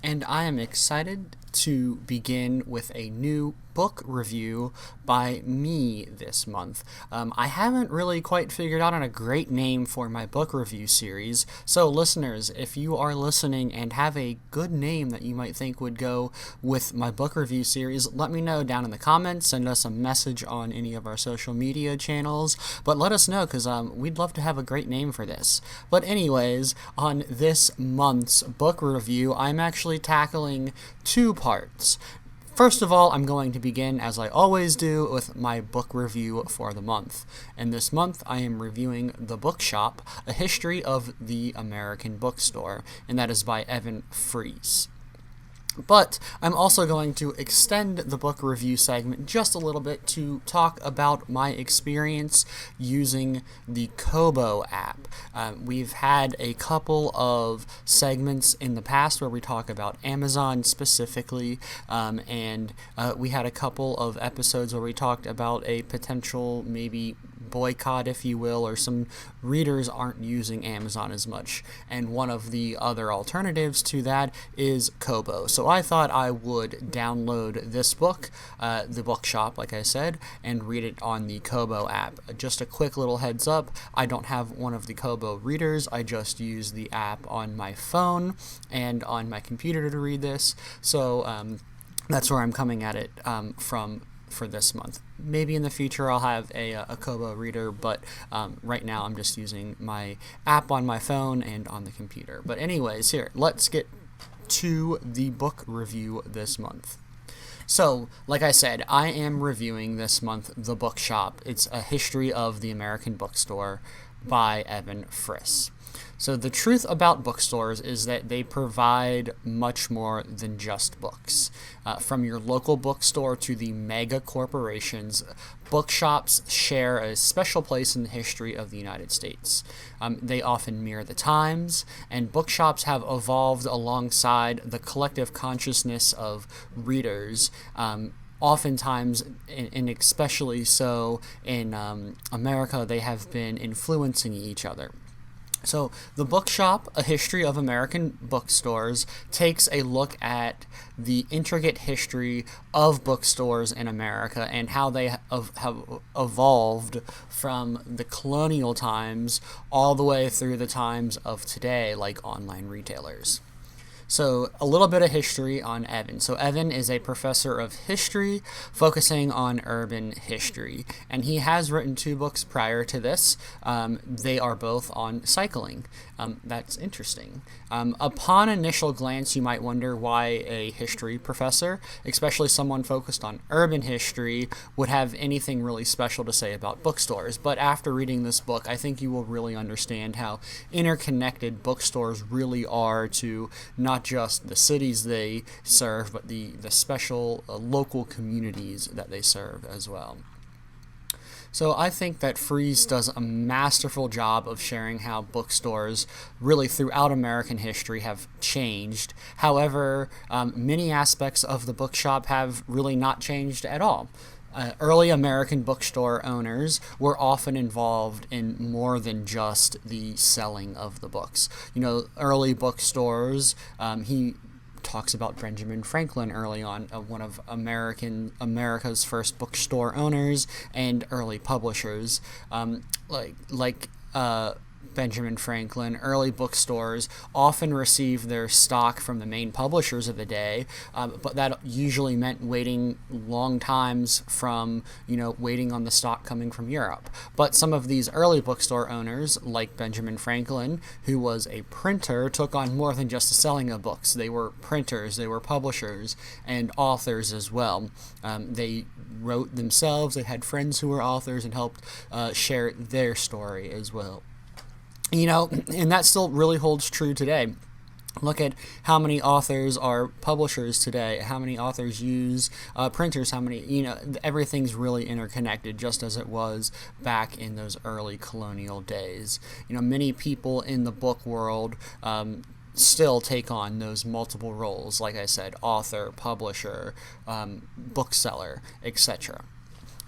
and I am excited to begin with a new book review by me this month. I haven't really quite figured out on a great name for my book review series, so listeners, if you are listening and have a good name that you might think would go with my book review series, let me know down in the comments, send us a message on any of our social media channels, but let us know because we'd love to have a great name for this. But anyways, on this month's book review, I'm actually tackling two parts. First of all, I'm going to begin, as I always do, with my book review for the month. And this month, I am reviewing The Bookshop, A History of the American Bookstore, and that is by Evan Fries. But I'm also going to extend the book review segment just a little bit to talk about my experience using the Kobo app. We've had a couple of segments in the past where we talk about Amazon specifically, and we had a couple of episodes where we talked about a potential maybe boycott, if you will, or some readers aren't using Amazon as much. And one of the other alternatives to that is Kobo. So I thought I would download this book, The Bookshop, like I said, and read it on the Kobo app. Just a quick little heads up, I don't have one of the Kobo readers, I just use the app on my phone and on my computer to read this. So that's where I'm coming at it from for this month. Maybe in the future I'll have a Kobo reader, but right now I'm just using my app on my phone and on the computer. But anyways, here, let's get to the book review this month. So, like I said, I am reviewing this month The Bookshop. It's a history of the American Bookstore by Evan Fries. So the truth about bookstores is that they provide much more than just books. From your local bookstore to the mega corporations, bookshops share a special place in the history of the United States. They often mirror the times, and bookshops have evolved alongside the collective consciousness of readers. Oftentimes, and especially so in America, they have been influencing each other. So, The Bookshop, A History of American Bookstores, takes a look at the intricate history of bookstores in America and how they have evolved from the colonial times all the way through the times of today, like online retailers. So a little bit of history on Evan. So Evan is a professor of history focusing on urban history, and he has written two books prior to this. They are both on cycling. That's interesting. Upon initial glance, you might wonder why a history professor, especially someone focused on urban history, would have anything really special to say about bookstores. But after reading this book, I think you will really understand how interconnected bookstores really are to not just the cities they serve, but the special local communities that they serve as well. So I think that Fries does a masterful job of sharing how bookstores really throughout American history have changed. However, many aspects of the bookshop have really not changed at all. Early American bookstore owners were often involved in more than just the selling of the books. You know, early bookstores, he talks about Benjamin Franklin early on, one of America's first bookstore owners and early publishers, Benjamin Franklin. Early bookstores often received their stock from the main publishers of the day, but that usually meant waiting long times from, waiting on the stock coming from Europe. But some of these early bookstore owners, like Benjamin Franklin, who was a printer, took on more than just the selling of books. They were printers, they were publishers, and authors as well. They wrote themselves, they had friends who were authors and helped share their story as well. And that still really holds true today. Look at how many authors are publishers today, how many authors use printers, how many, everything's really interconnected just as it was back in those early colonial days. Many people in the book world still take on those multiple roles, like I said, author, publisher, bookseller, etc.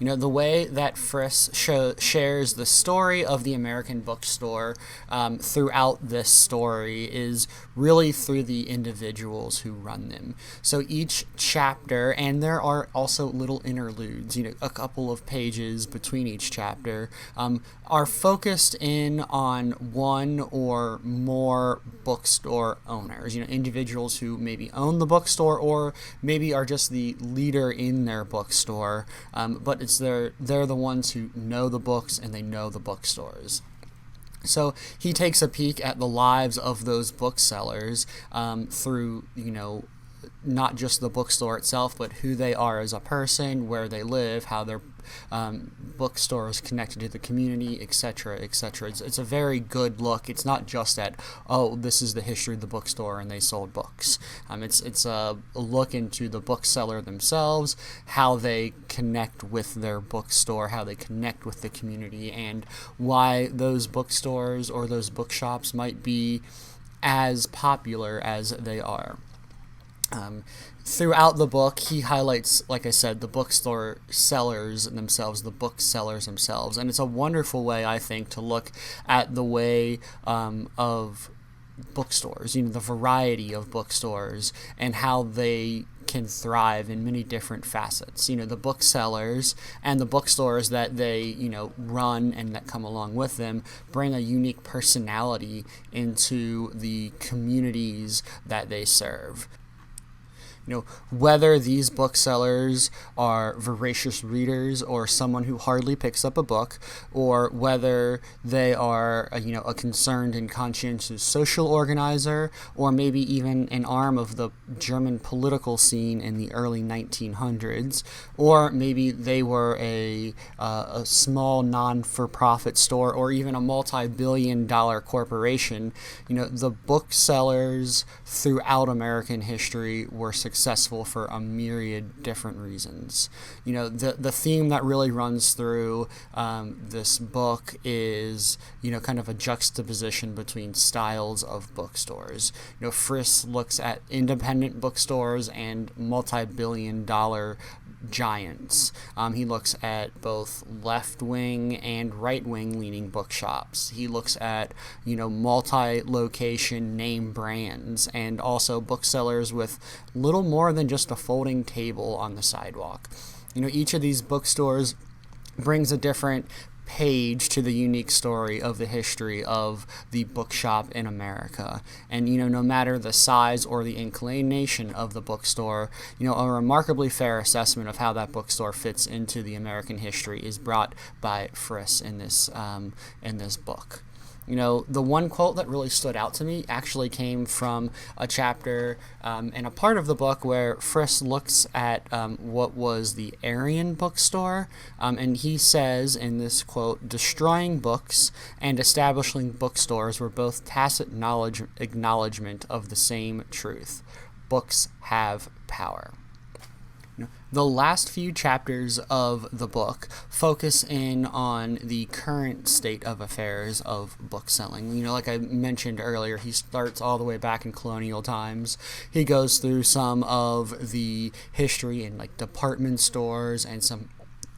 The way that Friss shares the story of the American Bookstore throughout this story is really through the individuals who run them. So each chapter, and there are also little interludes, a couple of pages between each chapter, are focused in on one or more bookstore owners, individuals who maybe own the bookstore or maybe are just the leader in their bookstore, but they're the ones who know the books and they know the bookstores. So he takes a peek at the lives of those booksellers through, not just the bookstore itself, but who they are as a person, where they live, how their bookstore is connected to the community, etc., etc. It's a very good look. It's not just at, this is the history of the bookstore and they sold books. It's a look into the bookseller themselves, how they connect with their bookstore, how they connect with the community, and why those bookstores or those bookshops might be as popular as they are. Throughout the book, he highlights, like I said, the bookstore sellers themselves, the booksellers themselves, and it's a wonderful way, I think, to look at the way of bookstores, the variety of bookstores, and how they can thrive in many different facets. The booksellers and the bookstores that they, run and that come along with them bring a unique personality into the communities that they serve. Whether these booksellers are voracious readers or someone who hardly picks up a book, or whether they are a concerned and conscientious social organizer, or maybe even an arm of the German political scene in the early 1900s, or maybe they were a small non-for-profit store, or even a multi-billion-dollar corporation, the booksellers throughout American history were successful for a myriad different reasons. The theme that really runs through this book is, kind of a juxtaposition between styles of bookstores. Friss looks at independent bookstores and multi-billion-dollar giants. He looks at both left-wing and right-wing leaning bookshops. He looks at, multi-location name brands and also booksellers with little more than just a folding table on the sidewalk. Each of these bookstores brings a different page to the unique story of the history of the bookshop in America. And, no matter the size or the inclination of the bookstore, a remarkably fair assessment of how that bookstore fits into the American history is brought by Friss in this book. The one quote that really stood out to me actually came from a chapter and a part of the book where Friss looks at what was the Aryan bookstore, and he says in this quote, "Destroying books and establishing bookstores were both tacit acknowledgement of the same truth. Books have power." The last few chapters of the book focus in on the current state of affairs of bookselling. Like I mentioned earlier, he starts all the way back in colonial times. He goes through some of the history in department stores and some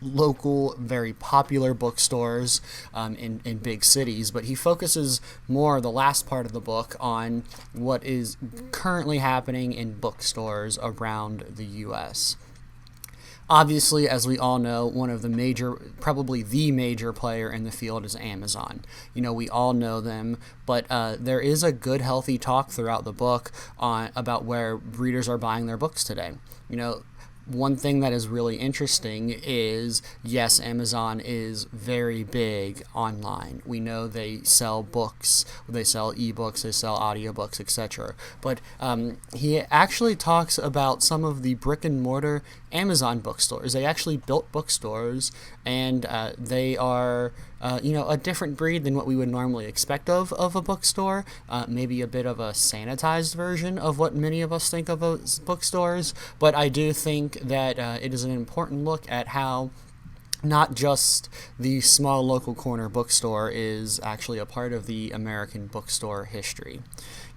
local, very popular bookstores in big cities, but he focuses more, the last part of the book, on what is currently happening in bookstores around the U.S. Obviously, as we all know, one of the probably the major player in the field is Amazon. We all know them, but there is a good, healthy talk throughout the book about where readers are buying their books today. One thing that is really interesting is, yes, Amazon is very big online. We know they sell books, they sell ebooks, they sell audiobooks, etc. But he actually talks about some of the brick and mortar Amazon bookstores. They actually built bookstores, and they are a different breed than what we would normally expect of a bookstore. Maybe a bit of a sanitized version of what many of us think of as bookstores. But I do think that it is an important look at how not just the small local corner bookstore is actually a part of the American bookstore history.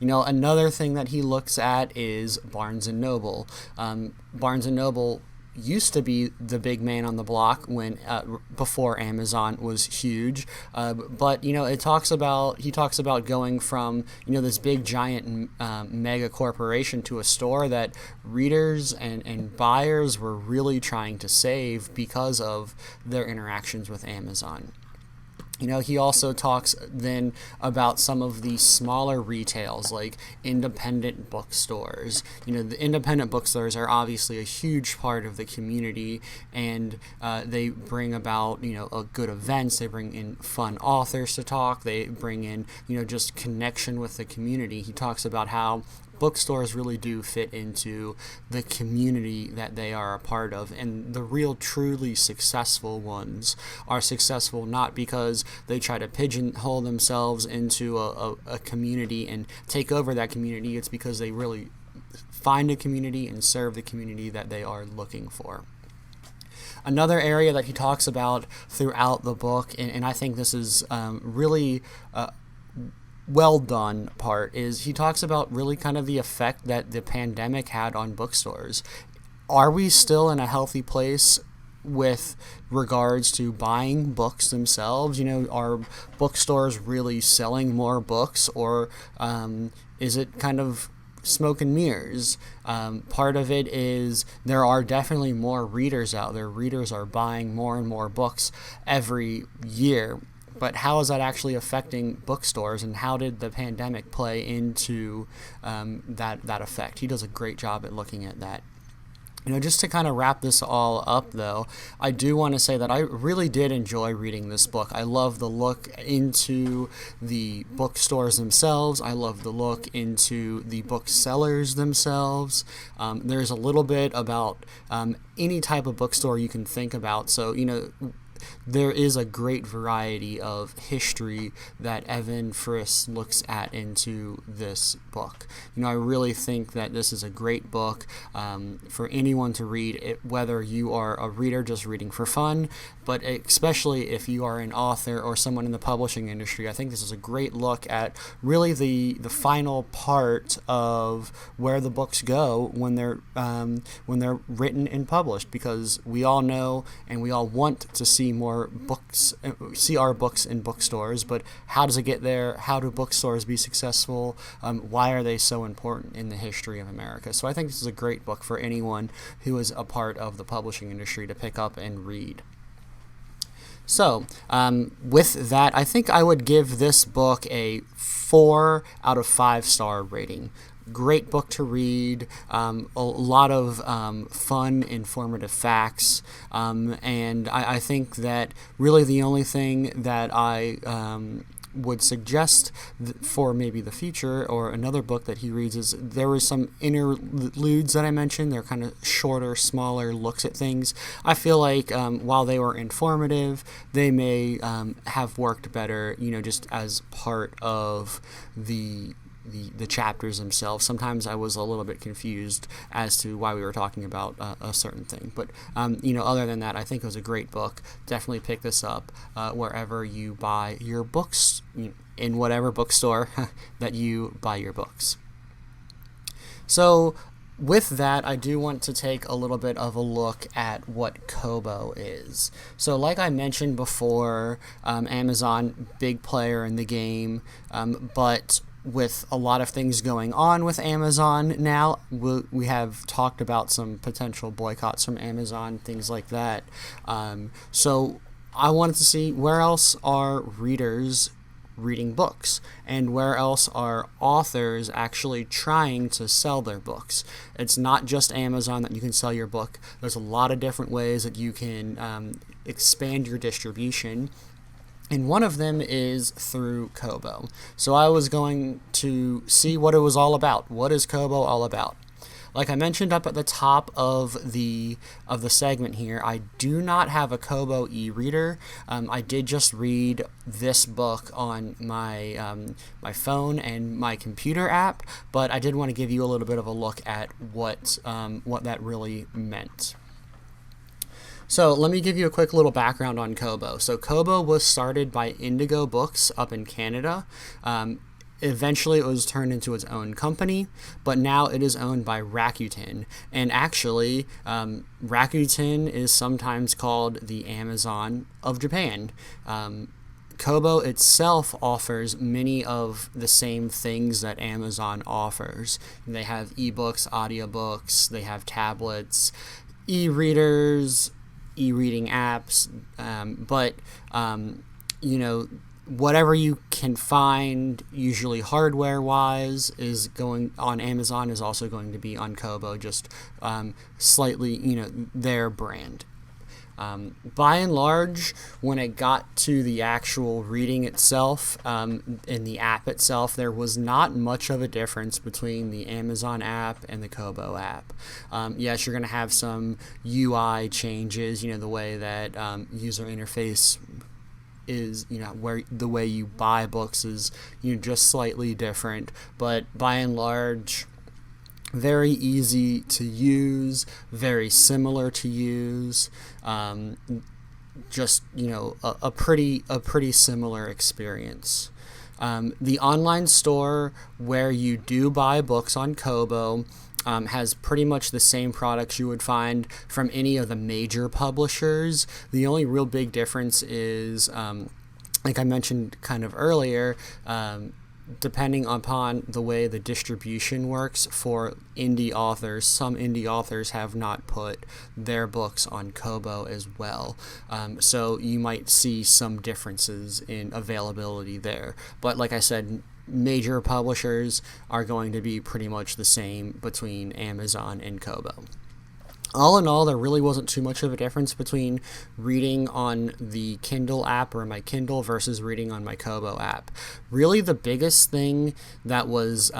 Another thing that he looks at is Barnes & Noble. Barnes & Noble, used to be the big man on the block when before Amazon was huge. But he talks about going from this big giant mega corporation to a store that readers and buyers were really trying to save because of their interactions with Amazon. He also talks then about some of the smaller retails like independent bookstores. The independent bookstores are obviously a huge part of the community, and they bring about, a good events. They bring in fun authors to talk. They bring in, just connection with the community. He talks about how bookstores really do fit into the community that they are a part of, and the real truly successful ones are successful not because they try to pigeonhole themselves into a community and take over that community. It's because they really find a community and serve the community that they are looking for. Another area that he talks about throughout the book, and I think this is really well done part, is he talks about really kind of the effect that the pandemic had on bookstores. Are we still in a healthy place with regards to buying books themselves? Are bookstores really selling more books, or is it kind of smoke and mirrors? Part of it is there are definitely more readers out there. Readers are buying more and more books every year. But how is that actually affecting bookstores, and how did the pandemic play into that effect? He does a great job at looking at that. Just to kind of wrap this all up, though, I do want to say that I really did enjoy reading this book. I love the look into the bookstores themselves. I love the look into the booksellers themselves. There's a little bit about any type of bookstore you can think about. So, there is a great variety of history that Evan Friss looks at into this book. I really think that this is a great book for anyone to read, whether you are a reader just reading for fun, but especially if you are an author or someone in the publishing industry. I think this is a great look at really the final part of where the books go when they're written and published, because we all know and we all want to see more books, see our books in bookstores, but how does it get there? How do bookstores be successful? Why are they so important in the history of America? So I think this is a great book for anyone who is a part of the publishing industry to pick up and read. So, with that, I think I would give this book a 4 out of 5 star rating. Great book to read, a lot of fun, informative facts, and I think that really the only thing that I would suggest for maybe the future or another book that he reads is there were some interludes that I mentioned. They're kind of shorter, smaller looks at things. I feel like while they were informative, they may have worked better, just as part of the chapters themselves. Sometimes I was a little bit confused as to why we were talking about a certain thing. But, other than that, I think it was a great book. Definitely pick this up wherever you buy your books, in whatever bookstore that you buy your books. So, with that, I do want to take a little bit of a look at what Kobo is. So like I mentioned before, Amazon, big player in the game, but with a lot of things going on with Amazon now, we have talked about some potential boycotts from Amazon, things like that. So I wanted to see where else are readers reading books, and where else are authors actually trying to sell their books. It's not just Amazon that you can sell your book. There's a lot of different ways that you can expand your distribution. And one of them is through Kobo. So I was going to see what it was all about. What is Kobo all about? Like I mentioned up at the top of the segment here, I do not have a Kobo e-reader. I did just read this book on my my phone and my computer app, but I did want to give you a little bit of a look at what that really meant. So let me give you a quick little background on Kobo. So Kobo was started by Indigo Books up in Canada. Eventually, it was turned into its own company, but now it is owned by Rakuten. And actually, Rakuten is sometimes called the Amazon of Japan. Kobo itself offers many of the same things that Amazon offers. They have ebooks, audiobooks, they have tablets, e-readers, e-reading apps, but whatever you can find, usually hardware-wise, is going on Amazon is also going to be on Kobo, just slightly, their brand. By and large, when it got to the actual reading itself, in the app itself, there was not much of a difference between the Amazon app and the Kobo app. Yes, you're going to have some UI changes, the way that user interface is, where the way you buy books is, just slightly different, but by and large, very easy to use, very similar to use, just a pretty similar experience. The online store where you do buy books on Kobo has pretty much the same products you would find from any of the major publishers. The only real big difference is, like I mentioned kind of earlier, depending upon the way the distribution works for indie authors, some indie authors have not put their books on Kobo as well. So you might see some differences in availability there. But like I said, major publishers are going to be pretty much the same between Amazon and Kobo. All in all, there really wasn't too much of a difference between reading on the Kindle app or my Kindle versus reading on my Kobo app. Really, the biggest thing that was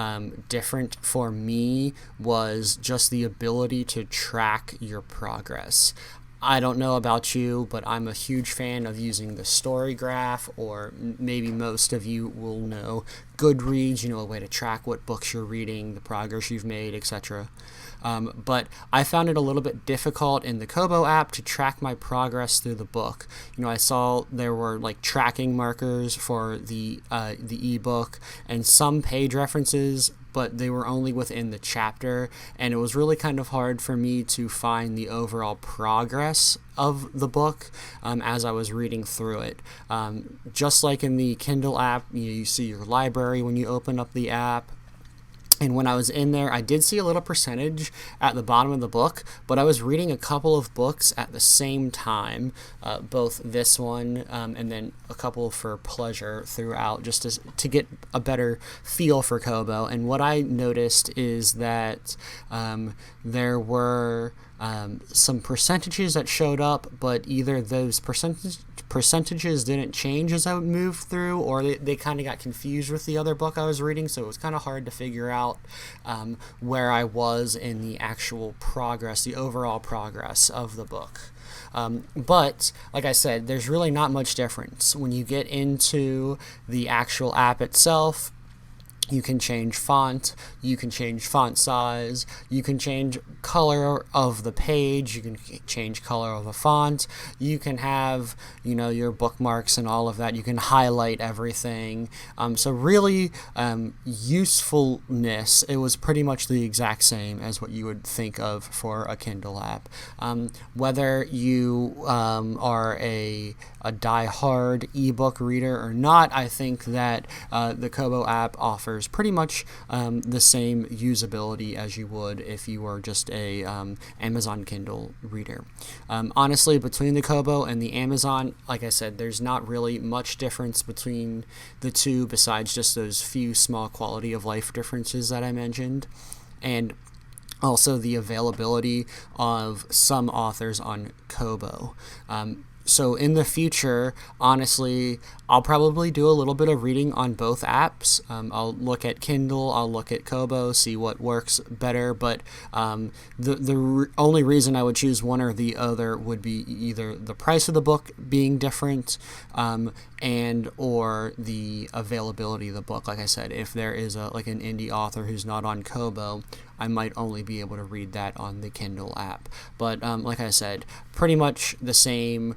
different for me was just the ability to track your progress. I don't know about you, but I'm a huge fan of using the story graph, or maybe most of you will know Goodreads, a way to track what books you're reading, the progress you've made, etc. But I found it a little bit difficult in the Kobo app to track my progress through the book. I saw there were like tracking markers for the ebook and some page references, but they were only within the chapter, and it was really kind of hard for me to find the overall progress of the book as I was reading through it. Just like in the Kindle app, you see your library when you open up the app. And when I was in there, I did see a little percentage at the bottom of the book, but I was reading a couple of books at the same time, both this one and then a couple for pleasure throughout, just to get a better feel for Kobo. And what I noticed is that there were some percentages that showed up, but either those percentages didn't change as I moved through, or they kind of got confused with the other book I was reading, so it was kind of hard to figure out where I was in the actual progress, the overall progress of the book. But like I said, there's really not much difference. When you get into the actual app itself, you can change font, you can change font size, you can change color of the page, you can change color of a font, you can have, your bookmarks and all of that, you can highlight everything. So really, usefulness, it was pretty much the exact same as what you would think of for a Kindle app. Whether you are a die-hard ebook reader or not, I think that the Kobo app offers pretty much the same usability as you would if you were just a Amazon Kindle reader. Honestly, between the Kobo and the Amazon, like I said, there's not really much difference between the two besides just those few small quality of life differences that I mentioned. And also the availability of some authors on Kobo. So in the future, honestly, I'll probably do a little bit of reading on both apps. I'll look at Kindle, I'll look at Kobo, see what works better, but the only reason I would choose one or the other would be either the price of the book being different and or the availability of the book. Like I said, if there is an indie author who's not on Kobo, I might only be able to read that on the Kindle app. But like I said, pretty much the same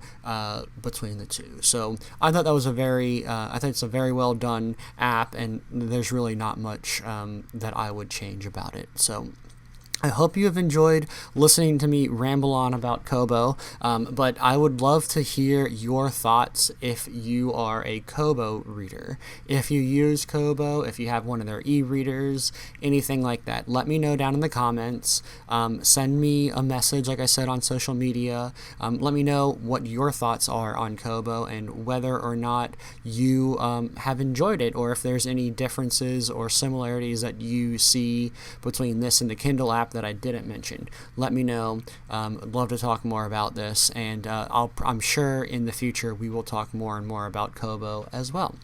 between the two. So I thought that was I think it's a very well done app, and there's really not much that I would change about it. So I hope you have enjoyed listening to me ramble on about Kobo, but I would love to hear your thoughts if you are a Kobo reader. If you use Kobo, if you have one of their e-readers, anything like that, let me know down in the comments. Send me a message, like I said, on social media. Let me know what your thoughts are on Kobo and whether or not you have enjoyed it, or if there's any differences or similarities that you see between this and the Kindle app that I didn't mention. Let me know. I'd love to talk more about this, and I'm sure in the future we will talk more and more about Kobo as well.